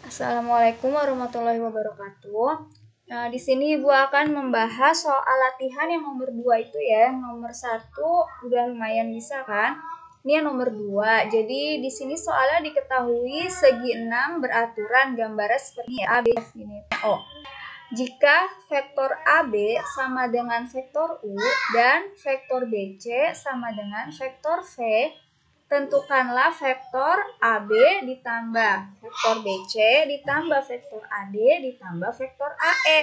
Assalamualaikum warahmatullahi wabarakatuh. Nah, di sini Ibu akan membahas soal latihan yang nomor 2 itu ya. Nomor 1 udah lumayan bisa kan? Ini yang nomor 2. Jadi di sini soalnya diketahui segi 6 beraturan gambarnya seperti ini, A, B, ini. Oh. Jika vektor AB sama dengan vektor U dan vektor BC sama dengan vektor V, tentukanlah vektor AB ditambah vektor BC ditambah vektor AD ditambah vektor AE.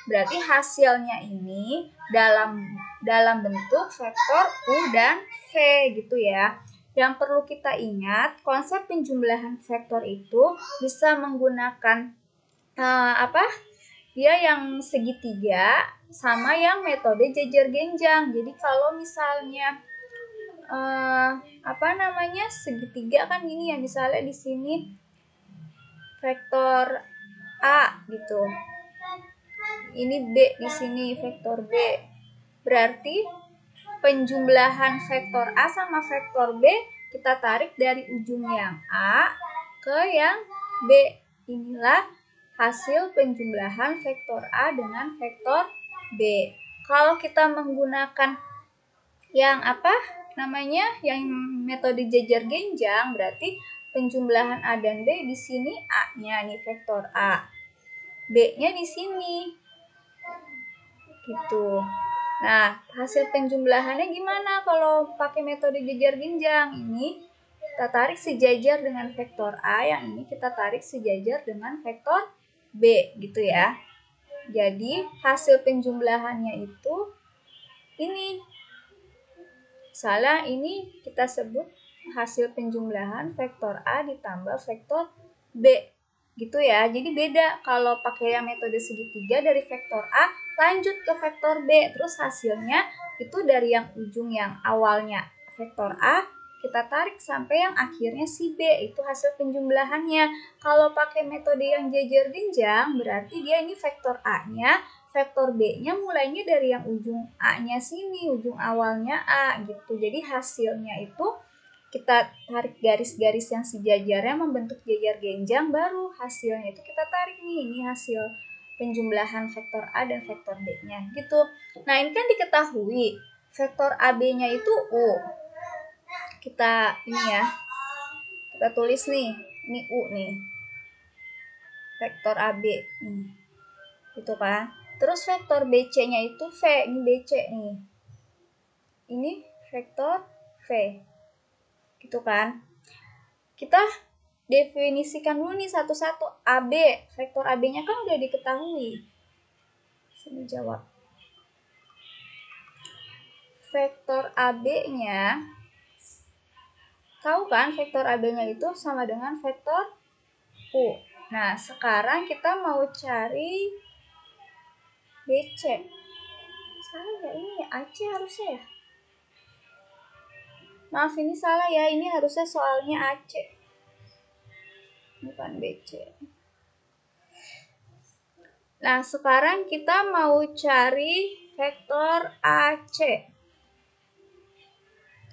Berarti hasilnya ini dalam bentuk vektor U dan V gitu ya. Yang perlu kita ingat, konsep penjumlahan vektor itu bisa menggunakan dia yang segitiga sama yang metode jajar genjang. Jadi kalau misalnya segitiga kan gini ya, misalnya di sini vektor A gitu. Ini B di sini vektor B. Berarti penjumlahan vektor A sama vektor B kita tarik dari ujung yang A ke yang B. Inilah hasil penjumlahan vektor A dengan vektor B. Kalau kita menggunakan yang yang metode jajar genjang, berarti penjumlahan A dan B di sini A-nya nih vektor A, B-nya di sini. Gitu. Nah, hasil penjumlahannya gimana kalau pakai metode jajar genjang? Ini kita tarik sejajar dengan vektor A, yang ini kita tarik sejajar dengan vektor B gitu ya. Jadi hasil penjumlahannya itu ini. Misalnya ini kita sebut hasil penjumlahan vektor A ditambah vektor B gitu ya. Jadi beda kalau pakai yang metode segitiga dari vektor A lanjut ke vektor B, terus hasilnya itu dari yang ujung yang awalnya vektor A kita tarik sampai yang akhirnya si B, itu hasil penjumlahannya. Kalau pakai metode yang jajar genjang, berarti dia ini vektor A-nya, vektor B-nya mulainya dari yang ujung A-nya sini, ujung awalnya A gitu. Jadi hasilnya itu kita tarik garis-garis yang sejajarnya membentuk jajar genjang, baru hasilnya itu kita tarik nih, ini hasil penjumlahan vektor A dan vektor B-nya gitu. Nah, ini kan diketahui vektor AB-nya itu U. Kita tulis nih, ini U nih, vektor AB nih, gitu kan. Terus vektor BC-nya itu V, ini BC nih, ini vektor V, gitu kan. Kita definisikan dulu nih satu-satu. AB, vektor AB-nya kan udah diketahui. Sini jawab. Vektor AB-nya, tahu kan vektor AB-nya itu sama dengan vektor U. Nah, sekarang kita mau cari BC. Salah ya, ini AC harusnya ya. Maaf, ini salah ya, ini harusnya soalnya AC, bukan BC. Nah, sekarang kita mau cari vektor AC.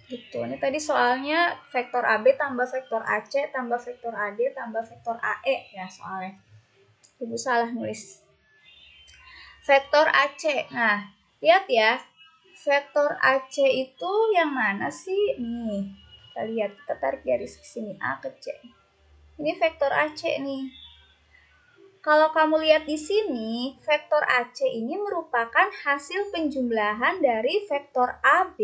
Gitu. Ini tadi soalnya vektor AB tambah vektor AC tambah vektor AD tambah vektor AE ya soalnya. Ibu salah nulis. Vektor AC. Nah, lihat ya. Vektor AC itu yang mana sih? Nih, kita lihat. Kita tarik garis ke sini, A ke C. Ini vektor AC nih. Kalau kamu lihat di sini, vektor AC ini merupakan hasil penjumlahan dari vektor AB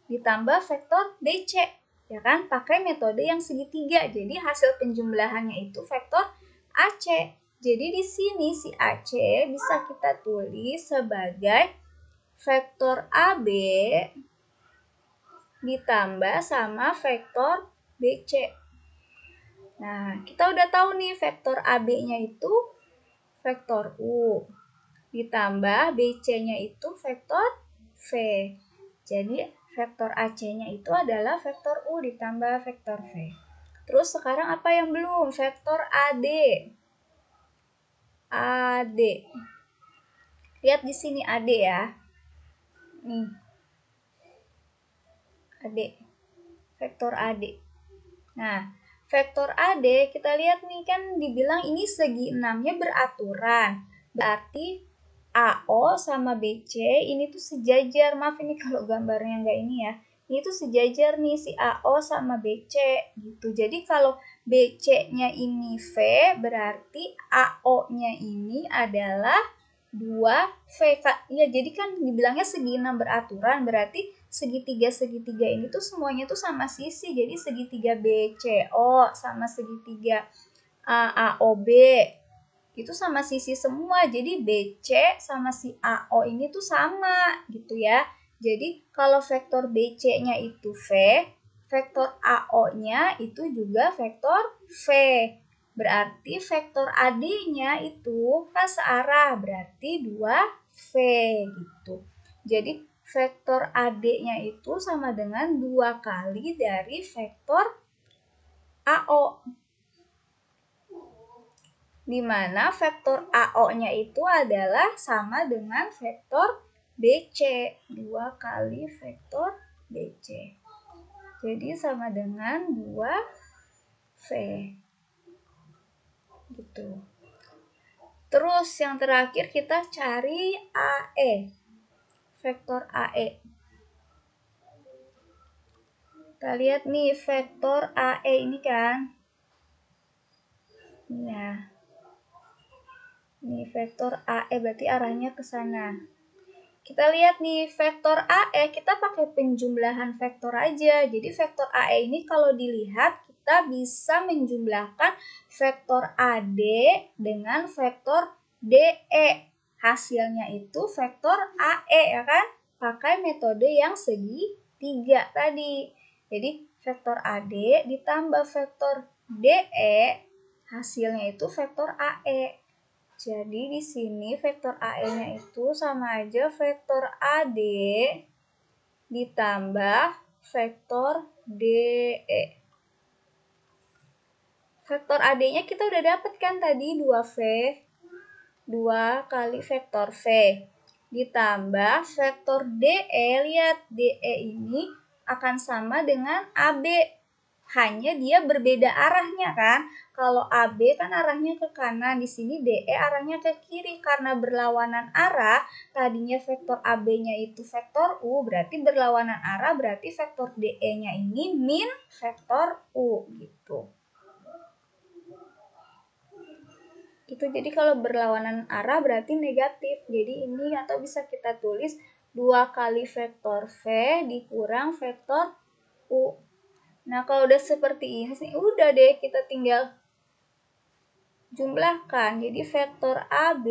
ditambah vektor BC, ya kan? Pakai metode yang segitiga. Jadi hasil penjumlahannya itu vektor AC. Jadi di sini si AC bisa kita tulis sebagai vektor AB ditambah sama vektor BC. Nah, kita udah tahu nih vektor AB-nya itu vektor U ditambah BC-nya itu vektor V. Jadi vektor AC-nya itu adalah vektor U ditambah vektor V. Terus sekarang apa yang belum? Vektor AD. AD. Lihat di sini AD ya. Nih. AD. Vektor AD. Nah, vektor AD, kita lihat nih kan dibilang ini segi 6-nya beraturan. Berarti AO sama BC ini tuh sejajar. Maaf ini kalau gambarnya nggak ini ya. Ini tuh sejajar nih si AO sama BC gitu. Jadi kalau BC-nya ini V, berarti AO-nya ini adalah 2V. Ya, jadi kan dibilangnya segi 6 beraturan, berarti segitiga-segitiga ini tuh semuanya tuh sama sisi. Jadi segitiga BCO sama segitiga AOB itu sama sisi semua. Jadi BC sama si AO ini tuh sama gitu ya. Jadi kalau vektor BC-nya itu V, vektor AO-nya itu juga vektor V. Berarti vektor AD-nya itu kan searah, berarti 2V gitu. Jadi vektor AD-nya itu sama dengan 2 kali dari vektor AO. Di mana vektor AO-nya itu adalah sama dengan vektor BC. 2 kali vektor BC. Jadi sama dengan 2V. Gitu. Terus yang terakhir kita cari AE. Vektor AE. Kita lihat nih vektor AE ini kan. Nah. Ini vektor AE berarti arahnya ke sana. Kita lihat nih vektor AE kita pakai penjumlahan vektor aja. Jadi vektor AE ini kalau dilihat kita bisa menjumlahkan vektor AD dengan vektor DE. Hasilnya itu vektor AE ya kan? Pakai metode yang segitiga tadi. Jadi vektor AD ditambah vektor DE hasilnya itu vektor AE. Jadi di sini vektor AE-nya itu sama aja vektor AD ditambah vektor DE. Vektor AD-nya kita udah dapet kan tadi 2V, 2 kali vektor V. Ditambah vektor DE, lihat DE ini akan sama dengan AB. Hanya dia berbeda arahnya kan. Kalau AB kan arahnya ke kanan, di sini DE arahnya ke kiri. Karena berlawanan arah, tadinya vektor AB-nya itu vektor U, berarti berlawanan arah, berarti vektor DE-nya ini min vektor U gitu. Itu jadi kalau berlawanan arah berarti negatif. Jadi ini atau bisa kita tulis 2 kali vektor V dikurang vektor U. Nah, kalau udah seperti ini, udah deh kita tinggal jumlahkan. Jadi vektor AB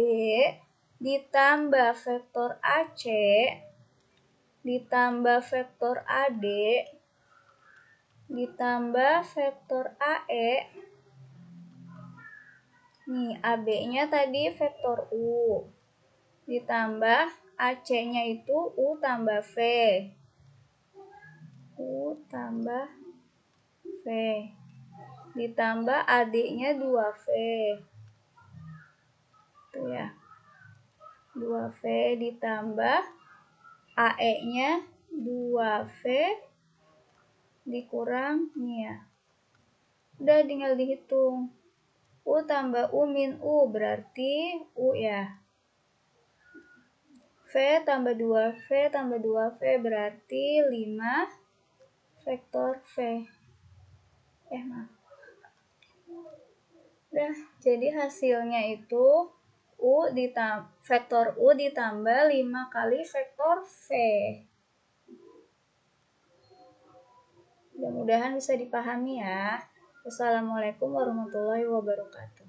ditambah vektor AC ditambah vektor AD ditambah vektor AE. Nih, AB-nya tadi vektor U. Ditambah AC-nya itu U tambah V. U tambah V. Ditambah AD-nya 2V. Tuh ya. 2V ditambah AE-nya 2V dikurang nih ya. Udah tinggal dihitung. U tambah U min U berarti U ya. V tambah 2V tambah 2V berarti 5 vektor V. Maaf. Udah, jadi hasilnya itu vektor U ditambah 5 kali vektor V. Mudah-mudahan bisa dipahami ya. Wassalamualaikum warahmatullahi wabarakatuh.